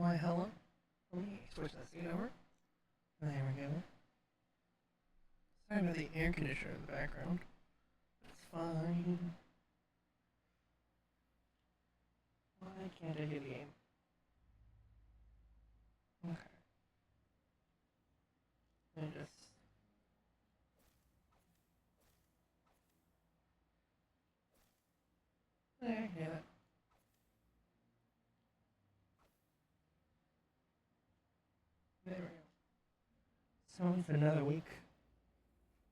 Why, hello. Let me switch that seat over. There we go. Sorry about the air conditioner in the background. It's fine. Why can't I hit the game? Okay. I just... There, yeah. There we go. So it's another week.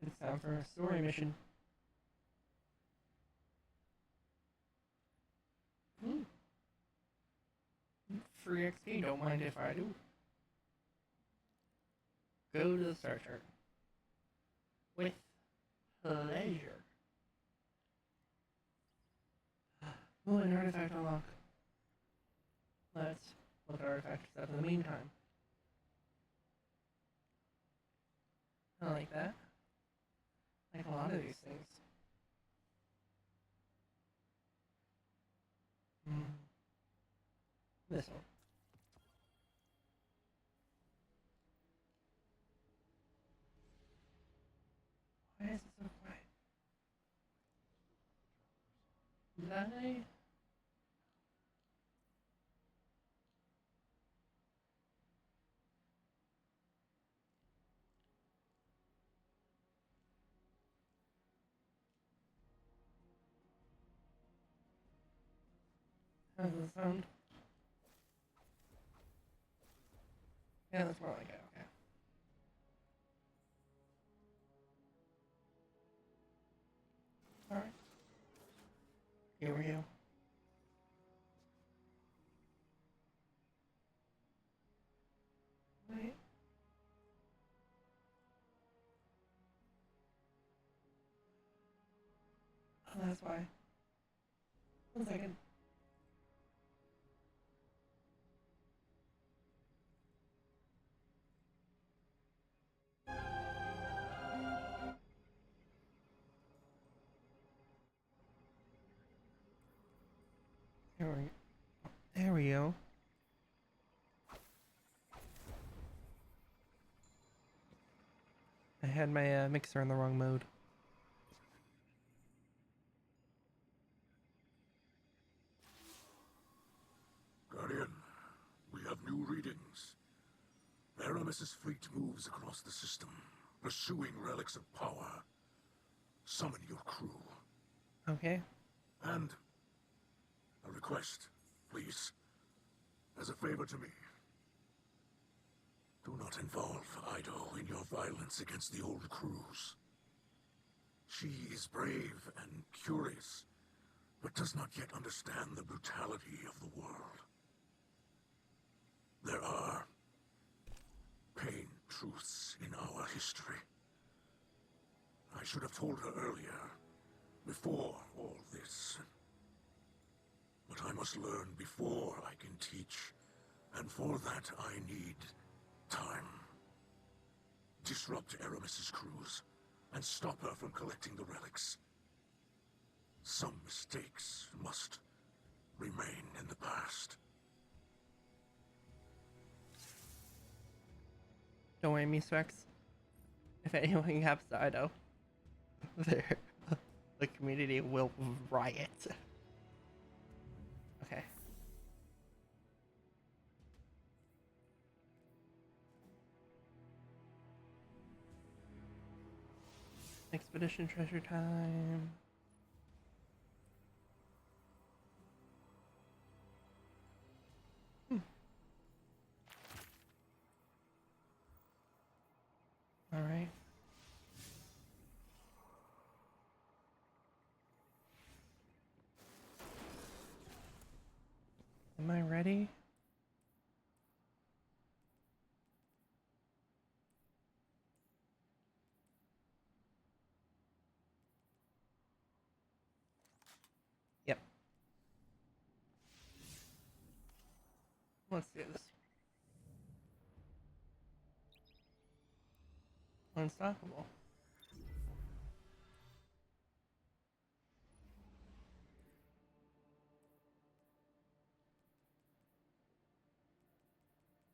It's time for a story mission. Ooh. Free XP, don't mind if I do. Go to the start chart. With pleasure. Ooh, an artifact unlock. Let's look at artifact stuff in the meantime. I like that. Like a lot of these things. This one. Why is it so quiet? Did I? How does it sound? Yeah, that's more like it, okay. Alright. Here we go. Wait. Oh, that's why. 1 second. There we go. I had my mixer in the wrong mode. Guardian, we have new readings. Aramis's fleet moves across the system, pursuing relics of power. Summon your crew. Okay. And a request, please. As a favor to me. Do not involve Ido in your violence against the old crews. She is brave and curious, but does not yet understand the brutality of the world. There are pain truths in our history. I should have told her earlier, before all this. But I must learn before I can teach, and for that I need time. Disrupt Aramis's crews, and stop her from collecting the relics. Some mistakes must remain in the past. Don't worry, me, Specs. If anything happens to Ido, the community will riot. Okay. Expedition treasure time. All right. Am I ready? Yep. Let's do this. Unstoppable.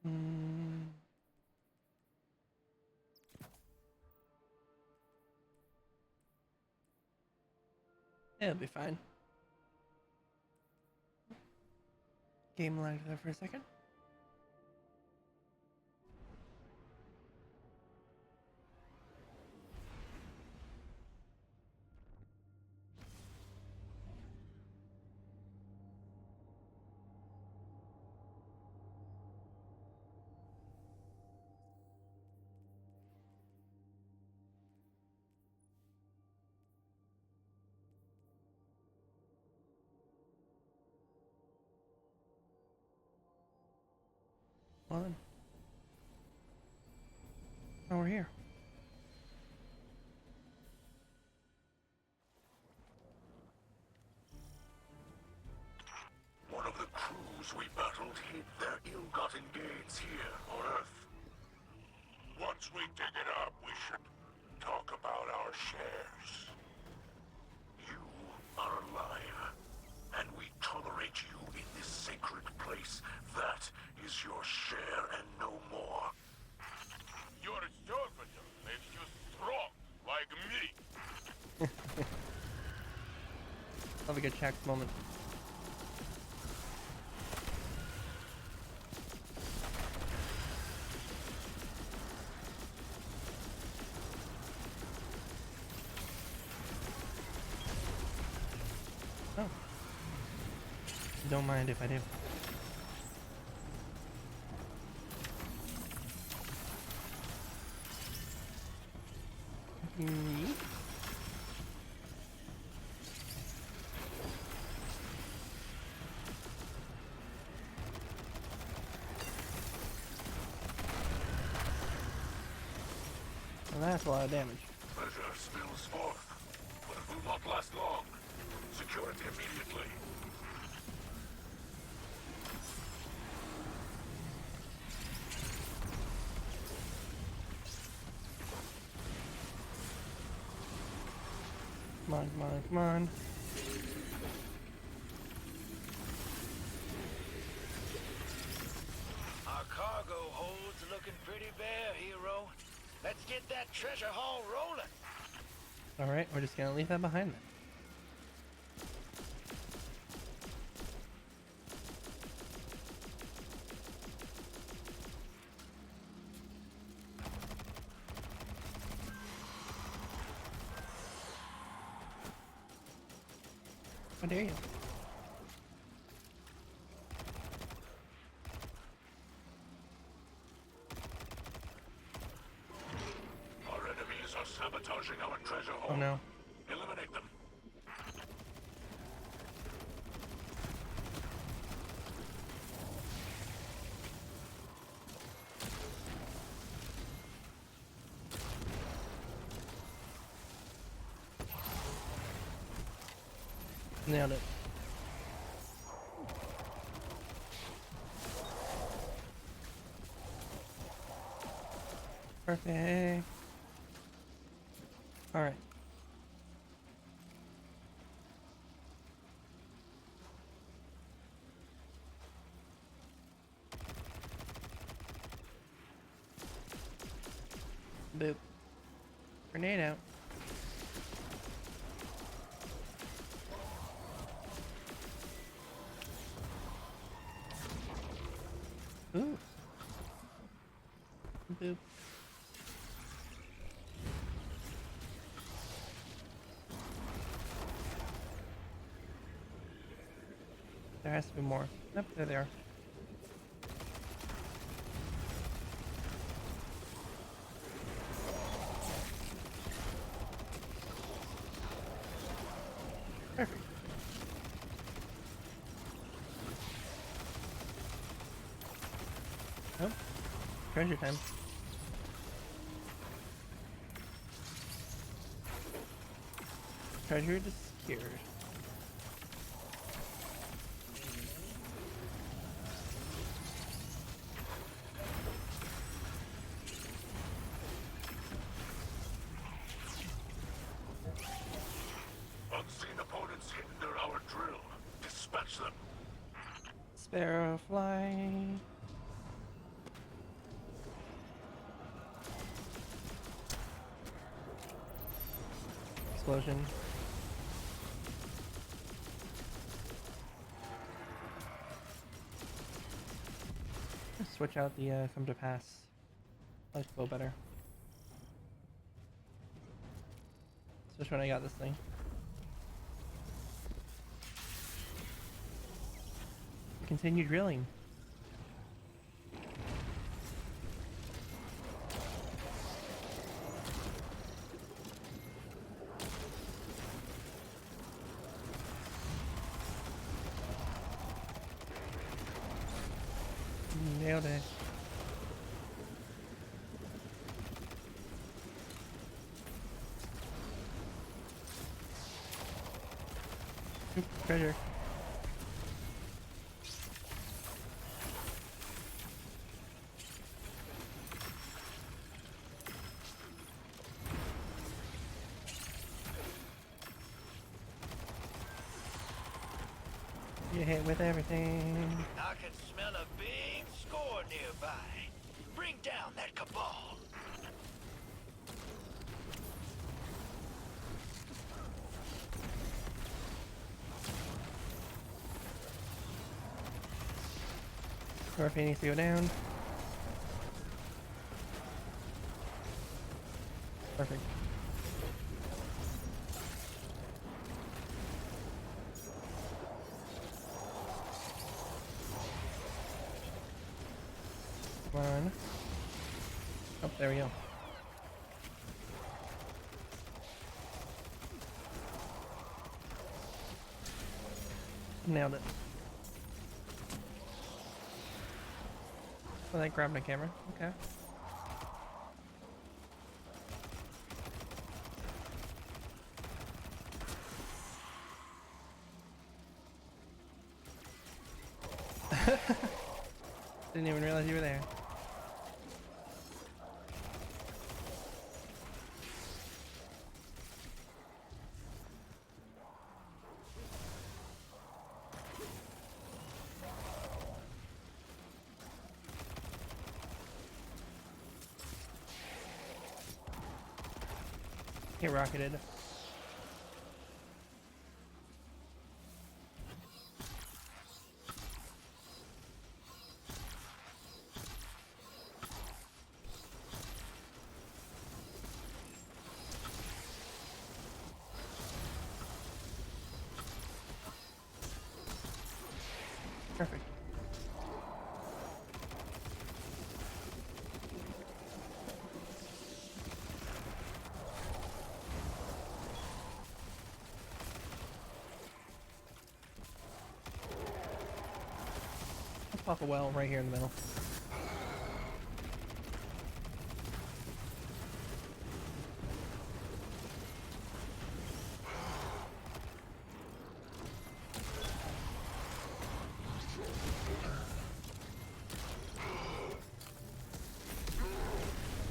Mm. It'll be fine. Game lagged there for a second. Well then. Oh, we're here. One of the crews we battled hid their ill-gotten gains here on Earth. Once we dig it up, we should talk about our shares. You are alive, and we tolerate you in this sacred place. That is your share and no more. Your servitor makes you strong, like me. Love a good Shax moment. Oh. Don't mind if I do. Yeet. Well, that's a lot of damage. Pleasure spills forth, but it will not last long. Secure it immediately. Come on, come on, come on. Our cargo hold's looking pretty bare, hero. Let's get that treasure haul rolling. Alright, we're just gonna leave that behind then. How dare you? Our enemies are sabotaging our treasure haul. Oh no. Eliminate them. Nailed it. Perfect. Alright. Boop. Grenade out. Ooh. Boop. There has to be more. Yep, there they are. Perfect. Oh, treasure time. Treasure disappeared. Unseen opponents hinder our drill. Dispatch them. Sparrow fly. explosion. Switch out the come to pass. I like flow better. Especially when I got this thing. Continue drilling. Nailed it. Oop, treasure. You hit with everything. I can smell a big score nearby. Bring down that cabal. Scorpion needs to go down. Perfect. Come on. Oh, there we go. Nailed it. Oh, that grabbed my camera. Okay. Didn't even realize you were there. Get rocketed. Perfect. Let's pop a well right here in the middle.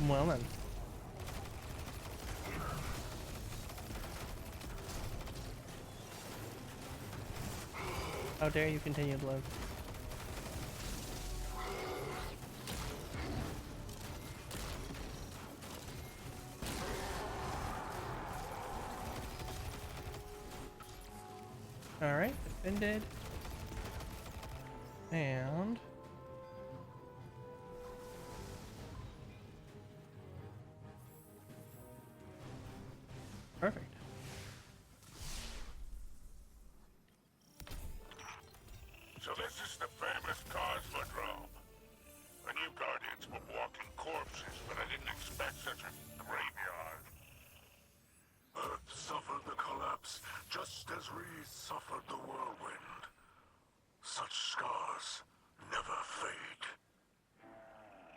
Well then. How dare you continue to live? Alright, defended. And perfect. So this is the famous Cosmodrome. I knew Guardians were walking corpses, but I didn't expect such a graveyard. Earth suffered the collapse just as we suffered the whirlwind. Such scars never fade.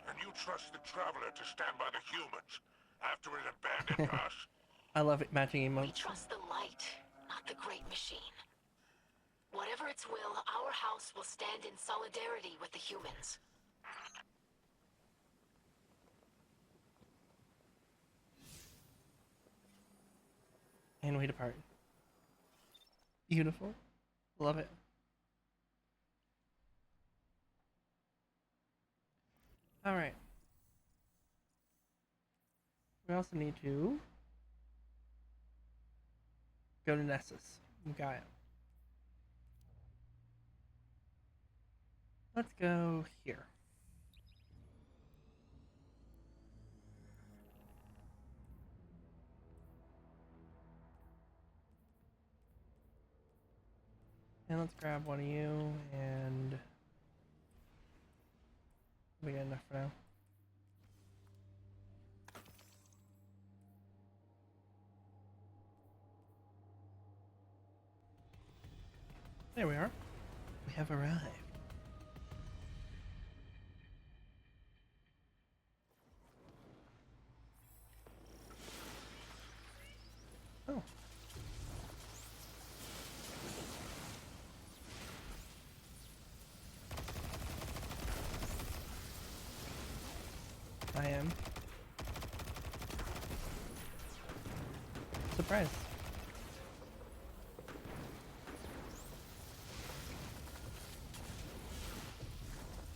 And you trust the Traveler to stand by the humans after it abandoned us? I love it matching We emotes. trust the light, not the great machine. Whatever its will, our house will stand in solidarity with the humans. And we depart. Beautiful. Love it. Alright. We also need to Go to Nessus. Gaia. Let's go here. And let's grab one of you, and we got enough for now. There we are. We have arrived. Oh. I am surprised.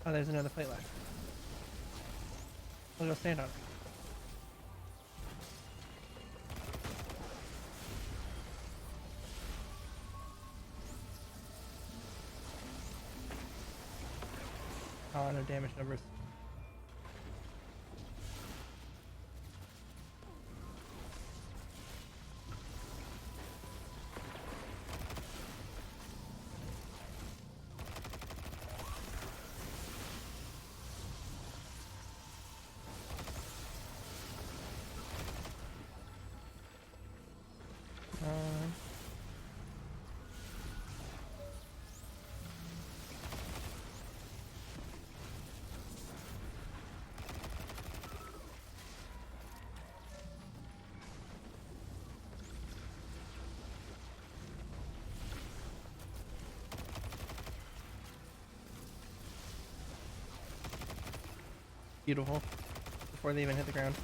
Oh, there's another plate left. I'll go stand on it. Oh, no damage numbers. Beautiful. Before they even hit the ground.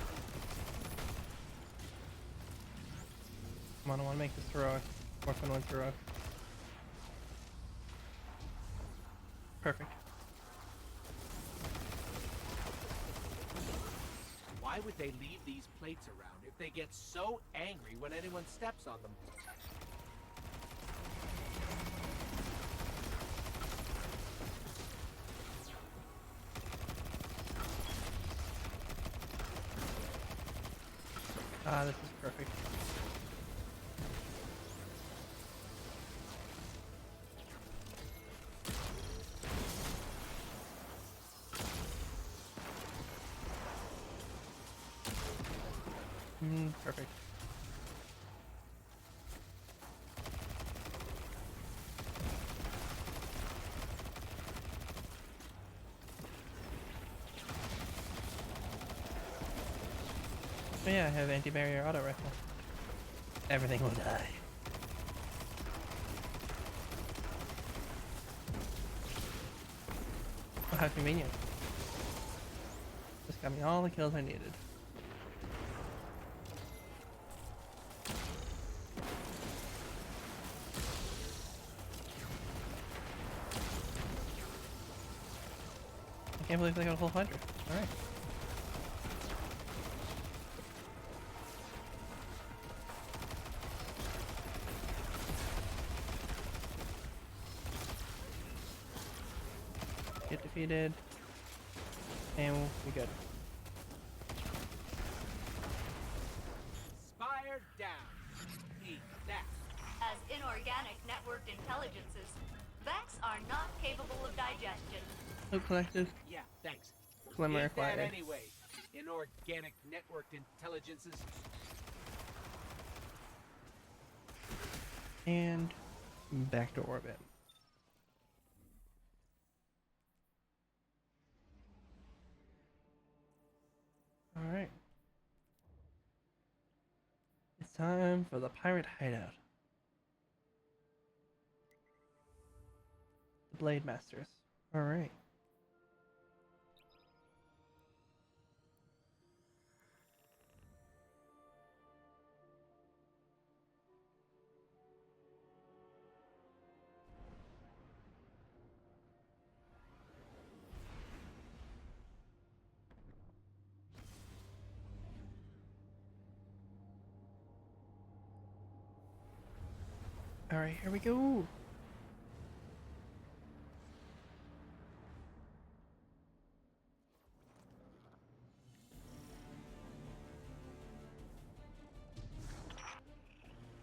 Come on, I want to make this heroic. Orphan one's heroic. Perfect. Why would they leave these plates around if they get so angry when anyone steps on them? Ah, this is perfect. Perfect. Oh yeah, I have anti-barrier auto rifle. Everything will die. Oh, how convenient. Just got me all the kills I needed. I can't believe they got a full 100. Alright. Get defeated. And we good. Spire down. Eat that. As inorganic networked intelligences, Vex are not capable of digestion. So collected. Yeah, thanks. Glimmer Eat that acquired. anyway. Inorganic networked intelligences. And back to orbit. Alright. It's time for the pirate hideout. The Blade Masters. Alright. Alright, here we go.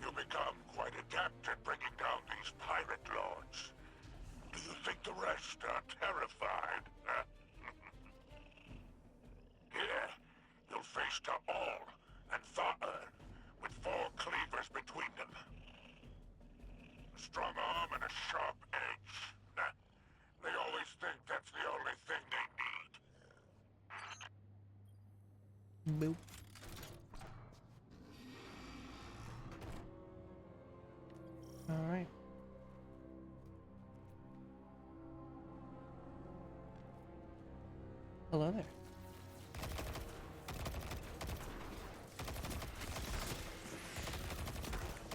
You become quite adept at bringing down these pirate lords. Do you think the rest are terrified? Huh? Here, you'll face Ta'al and Tha'er, with 4 cleavers between them. A strong arm and a sharp edge. Nah, they always think that's the only thing they need. Boop. Alright. Hello there.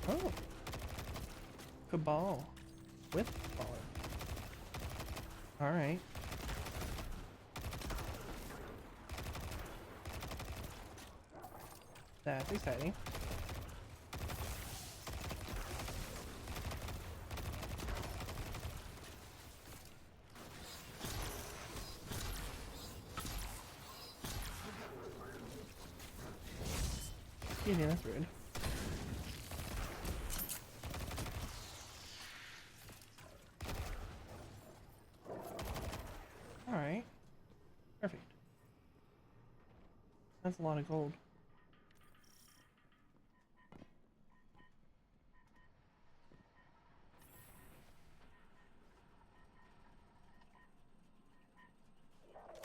Oh. Cabal. With baller. Alright. That's exciting. Yeah, that's rude. Alright. Perfect. That's a lot of gold.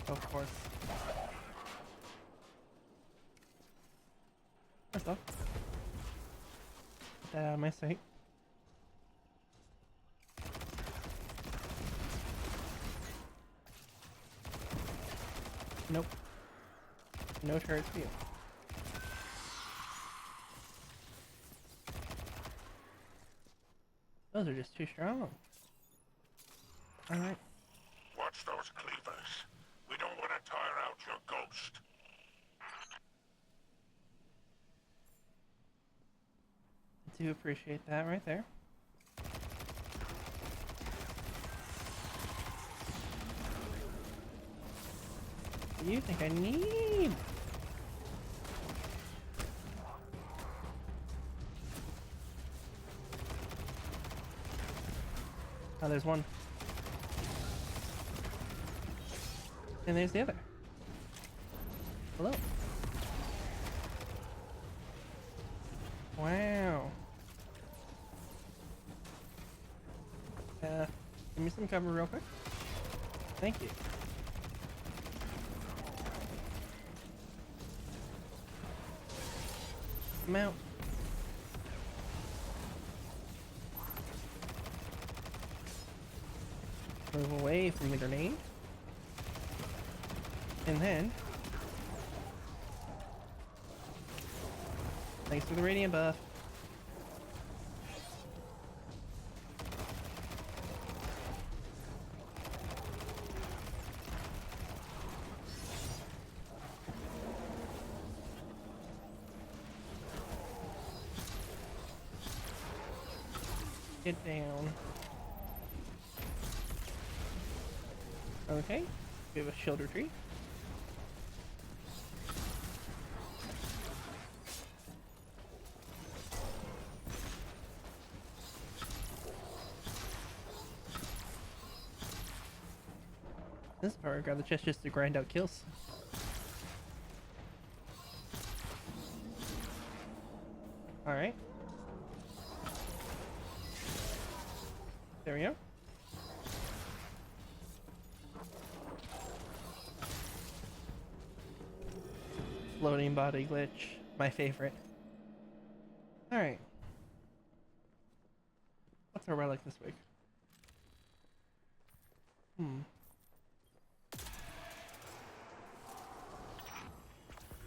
Of course. First off, get that out of my sight. Nope. No turrets for you. Those are just too strong. Alright. Watch those cleavers. We don't want to tire out your ghost. I do appreciate that right there. What do you think I need? Oh, there's one. And there's the other. Hello. Wow. Give me some cover real quick. Thank you. Come out. Move away from the grenade. And then... thanks for the radiant buff. Get down. Okay, we have a shield retreat. This part, grab the chest just to grind out kills. Alright. There we go. Floating body glitch. My favorite. Alright. What's our relic this week?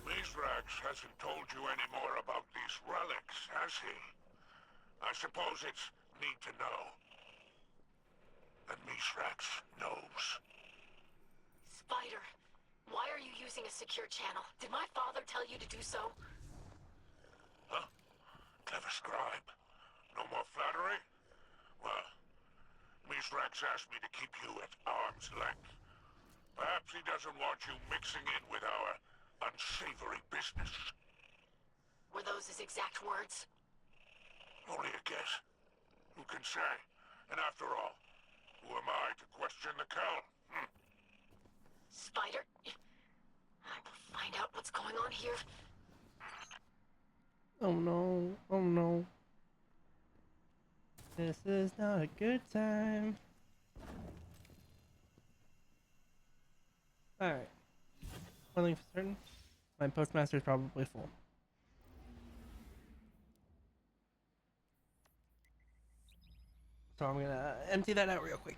Mithrax hasn't told you any more about these relics, has he? I suppose it's need to know. And Mithrax knows. Spider, why are you using a secure channel? Did my father tell you to do so? Huh? Clever scribe. No more flattery? Misrax asked me to keep you at arm's length. Perhaps he doesn't want you mixing in with our unsavory business. Were those his exact words? Only a guess. Who can say? And after all, who am I to question the Count? Spider, I will find out what's going on here. Oh no, oh no. This is not a good time. Alright. One thing for certain, my postmaster is probably full. So I'm gonna empty that out real quick.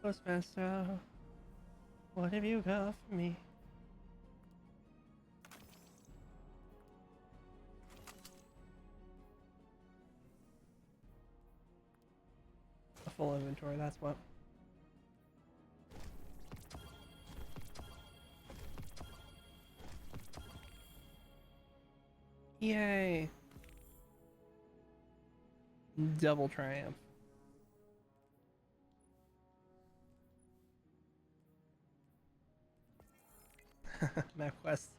Postmaster, what have you got for me? A full inventory, that's what. Yay! Double triumph. Map quest.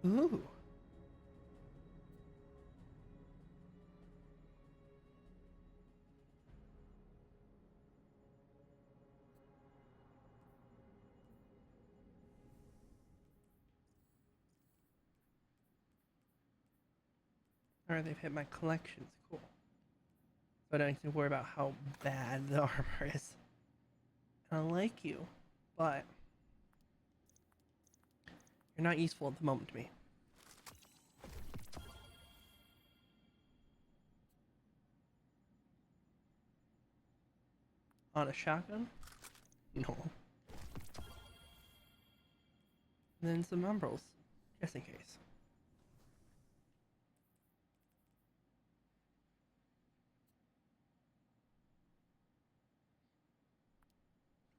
Ooh. Alright, they've hit my collections. Cool. So I don't need to worry about how bad the armor is. I like you, but you're not useful at the moment to me. On a shotgun? No. And then some umbrals, just in case.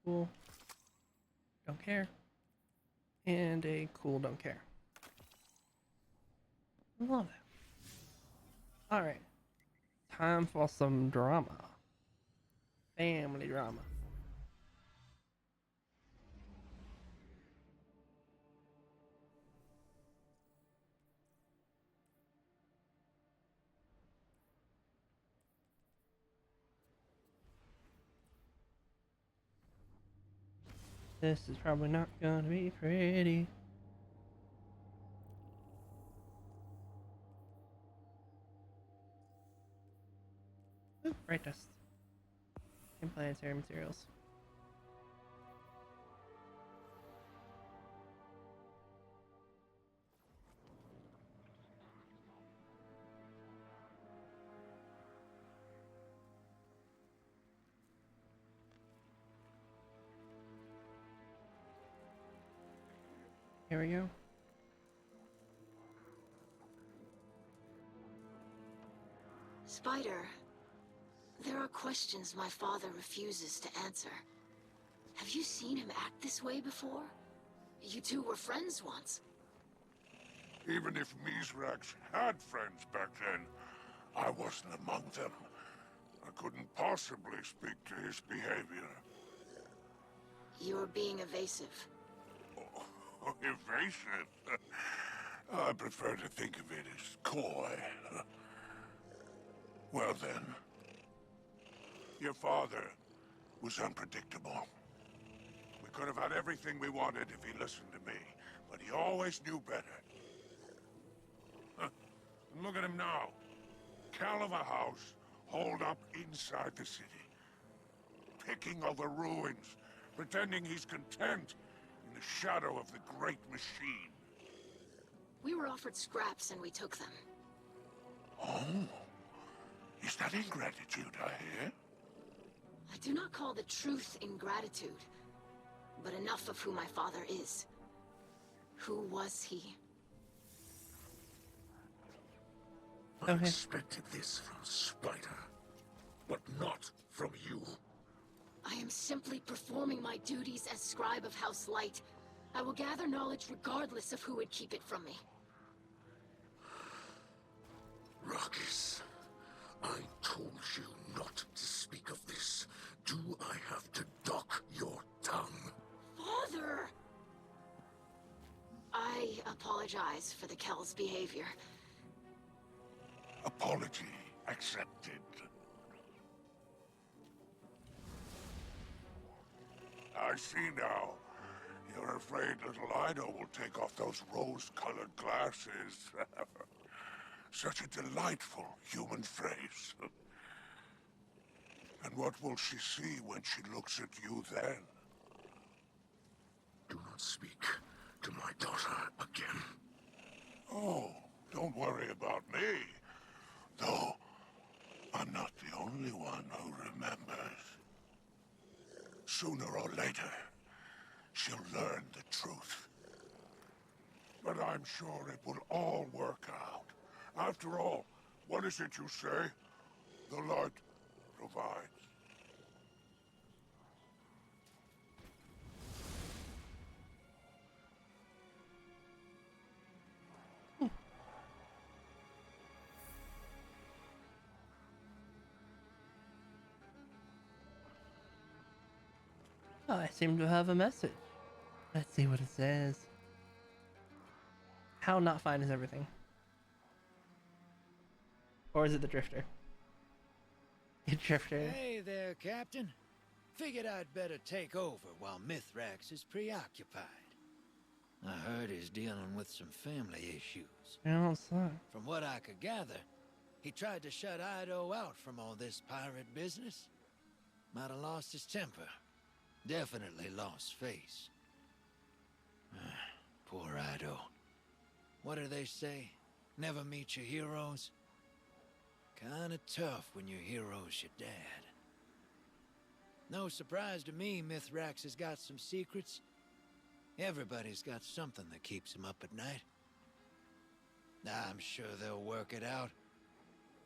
Cool. Don't care. And a cool don't care. Love that. Alright. Time for some drama. Family drama. This is probably not gonna be pretty. Ooh, bright dust. And planetary materials. Here we go. Spider, there are questions my father refuses to answer. Have you seen him act this way before? You two were friends once. Even if Misrax had friends back then, I wasn't among them. I couldn't possibly speak to his behavior. You're being evasive. Oh, evasive? I prefer to think of it as coy. Well then, your father was unpredictable. We could have had everything we wanted if he listened to me, but he always knew better. And look at him now. Cal of a house, holed up inside the city. Picking over ruins, pretending he's content in the shadow of the great machine. We were offered scraps and we took them. Oh? Is that ingratitude I hear? I do not call the truth ingratitude, but enough of who my father is. Who was he? I Okay. expected this from Spider, but not from you. I am simply performing my duties as scribe of House Light. I will gather knowledge regardless of who would keep it from me. Ruckus, I told you not to speak of this. Do I have to dock your tongue? Father! I apologize for the Kel's behavior. Apology accepted. I see now. You're afraid little Ido will take off those rose-colored glasses. Such a delightful human phrase. And what will she see when she looks at you then? Do not speak to my daughter again. Oh, don't worry about me. Though, I'm not the only one who remembers. Sooner or later, she'll learn the truth. But I'm sure it will all work out. After all, what is it you say? The light provides. Oh, I seem to have a message. Let's see what it says. How not fine is everything? Or is it the Drifter? The Drifter. Hey there, Captain. Figured I'd better take over while Mithrax is preoccupied. I heard he's dealing with some family issues. I don't suck. From what I could gather, he tried to shut Ido out from all this pirate business. Might have lost his temper. Definitely lost face. Poor Ido. What do they say? Never meet your heroes? Kinda tough when your hero's your dad. No surprise to me Mithrax has got some secrets. Everybody's got something that keeps him up at night. I'm sure they'll work it out.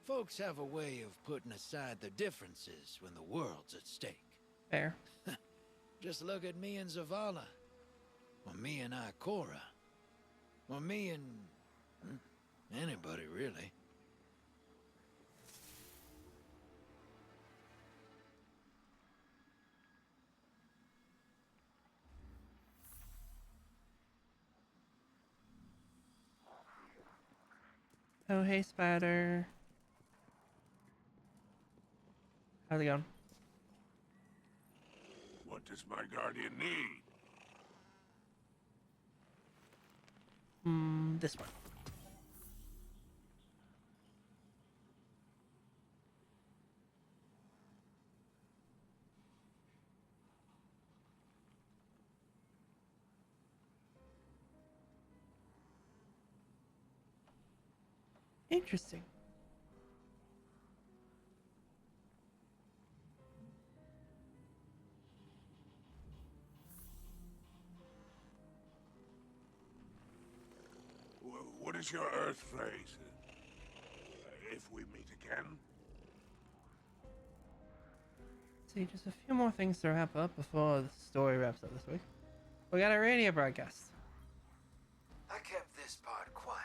Folks have a way of putting aside their differences when the world's at stake. Fair. Just look at me and Zavala. Or me and Ikora. Or me and... anybody, really. Oh, hey, Spider. How's it going? What does my guardian need? This one. Interesting. What is your Earth phrase? If we meet again? See, just a few more things to wrap up before the story wraps up this week. We got a radio broadcast. I kept this part quiet.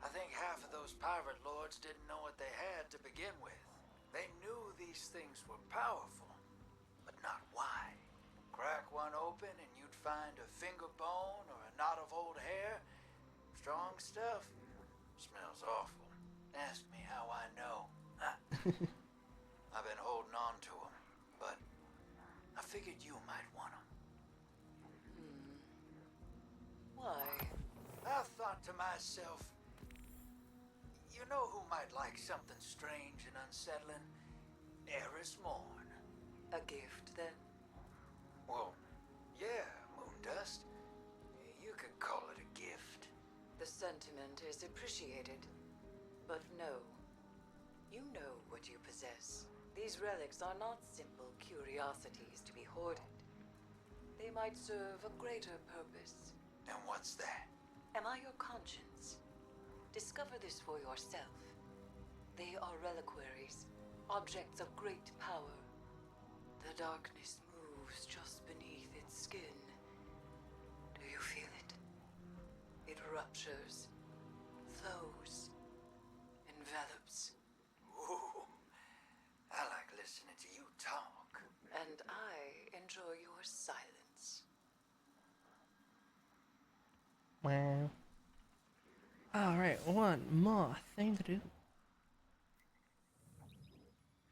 I think half of those pirate lords didn't know what they had to begin with. They knew these things were powerful, but not why. Crack one open and you'd find a finger bone or a knot of old hair. Strong stuff. Smells awful. Ask me how I know. I've been holding on to them, but I figured you might want them. Why? I thought to myself, you know who might like something strange and unsettling? Eris Morn. A gift, then? Well, yeah, Moondust. sentiment is appreciated. But no. You know what you possess. These relics are not simple curiosities to be hoarded. They might serve a greater purpose. And what's that? Am I your conscience? Discover this for yourself. They are reliquaries, objects of great power. The darkness moves just beneath its skin. Do you feel it? It ruptures, flows, envelops. Ooh, I like listening to you talk. And I enjoy your silence. Wow. Alright, one more thing to do.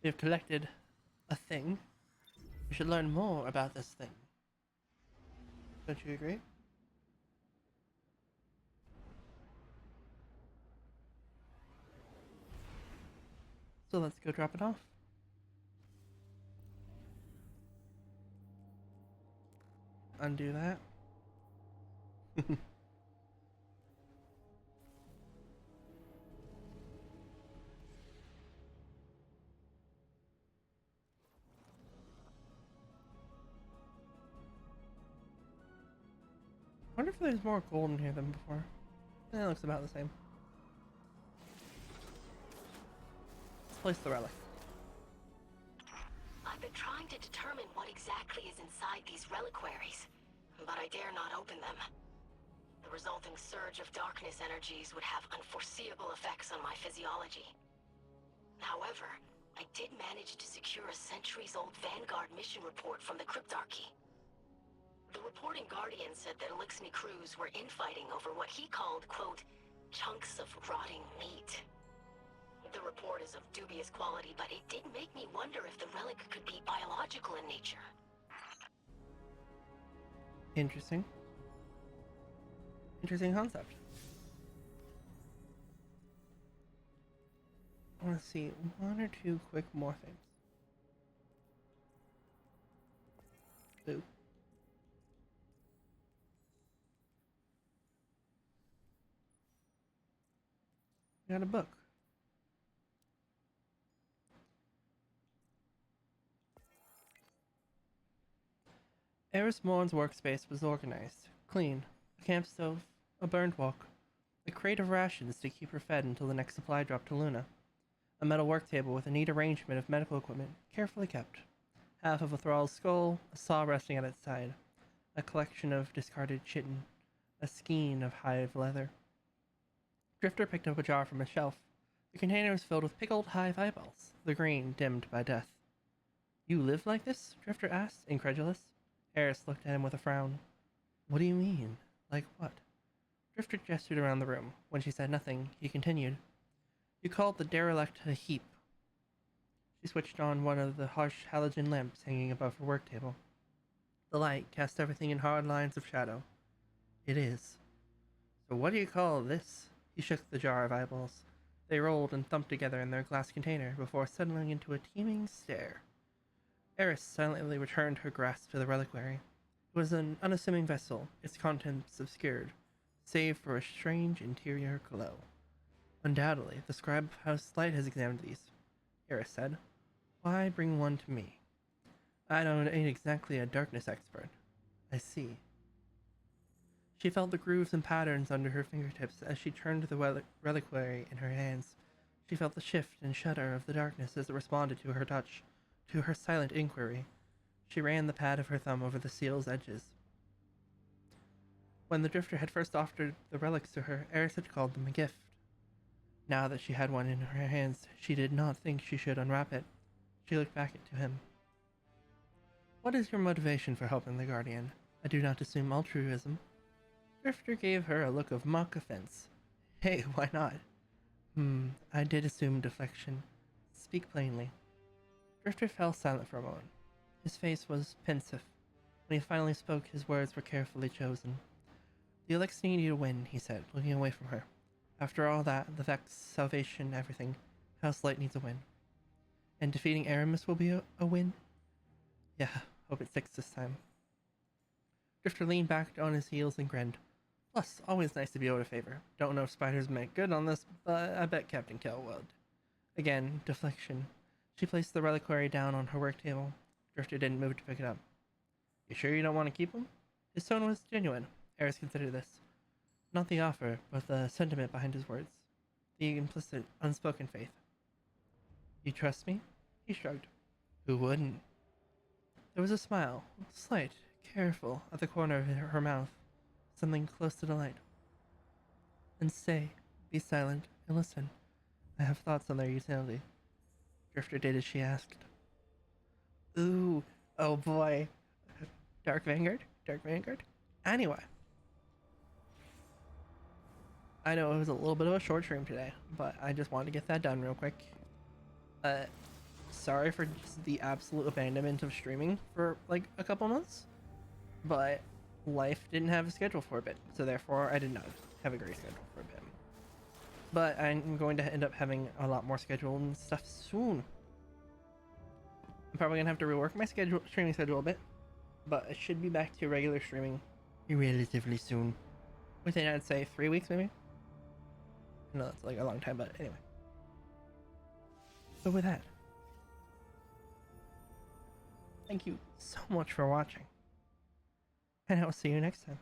We have collected a thing. We should learn more about this thing. Don't you agree? So let's go drop it off. Undo that. I wonder if there's more gold in here than before. It looks about the same. Let's place the relic. I've been trying to determine what exactly is inside these reliquaries, but I dare not open them. The resulting surge of darkness energies would have unforeseeable effects on my physiology. However, I did manage to secure a centuries-old Vanguard mission report from the Cryptarchy. The reporting Guardian said that Elixni crews were infighting over what he called, quote, chunks of rotting meat. The report is of dubious quality, but it did make me wonder if the relic could be biological in nature. Interesting. Interesting concept. I want to see one or two quick more things. Boo. Got a book. Eris Morn's workspace was organized, clean, a camp stove, a burned wok, a crate of rations to keep her fed until the next supply drop to Luna, a metal work table with a neat arrangement of medical equipment, carefully kept, half of a thrall's skull, a saw resting at its side, a collection of discarded chitin, a skein of hive leather. Drifter picked up a jar from a shelf. The container was filled with pickled hive eyeballs, the green dimmed by death. You live like this? Drifter asked, incredulous. Eris looked at him with a frown. What do you mean? Like what? Drifter gestured around the room. When she said nothing, he continued. You called the derelict a heap. She switched on one of the harsh halogen lamps hanging above her work table. The light cast everything in hard lines of shadow. It is. So what do you call this? He shook the jar of eyeballs. They rolled and thumped together in their glass container before settling into a teeming stare. Eris silently returned her grasp to the reliquary. It was an unassuming vessel, its contents obscured, save for a strange interior glow. Undoubtedly, the scribe of House Light has examined these, Eris said. Why bring one to me? I ain't exactly a darkness expert. I see. She felt the grooves and patterns under her fingertips as she turned the reliquary in her hands. She felt the shift and shudder of the darkness as it responded to her touch, to her silent inquiry. She ran the pad of her thumb over the seal's edges. When the Drifter had first offered the relics to her, Eris had called them a gift. Now that she had one in her hands, she did not think she should unwrap it. She looked back to him. What is your motivation for helping the Guardian? I do not assume altruism. Drifter gave her a look of mock offense. Hey, why not? I did assume deflection. Speak plainly. Drifter fell silent for a moment. His face was pensive. When he finally spoke, his words were carefully chosen. The Elixir need you to win, he said, looking away from her. After all that, the Vex, salvation, everything, House Light needs a win. And defeating Aramis will be a win? Yeah, hope it sticks this time. Drifter leaned back on his heels and grinned. Plus, always nice to be owed a favor. Don't know if Spiders meant good on this, but I bet Captain Kell would. Again, deflection. She placed the reliquary down on her work table. Drifter didn't move to pick it up. You sure you don't want to keep him? His tone was genuine. Eris considered this. Not the offer, but the sentiment behind his words. The implicit, unspoken faith. You trust me? He shrugged. Who wouldn't? There was a smile, slight, careful, at the corner of her mouth. Something close to delight. And stay, be silent, and listen. I have thoughts on their utility. Drifter did as she asked. Ooh, oh boy. Dark Vanguard? Dark Vanguard? Anyway. I know it was a little bit of a short stream today, but I just wanted to get that done real quick. Sorry for just the absolute abandonment of streaming for like a couple months, but life didn't have a schedule for a bit, so therefore I did not have a great schedule for a bit. But I'm going to end up having a lot more schedule and stuff soon. I'm probably gonna have to rework my streaming schedule a bit, but I should be back to regular streaming relatively soon. Within, I'd say, 3 weeks maybe. I know that's like a long time, but anyway. So with that, thank you so much for watching, and I will see you next time.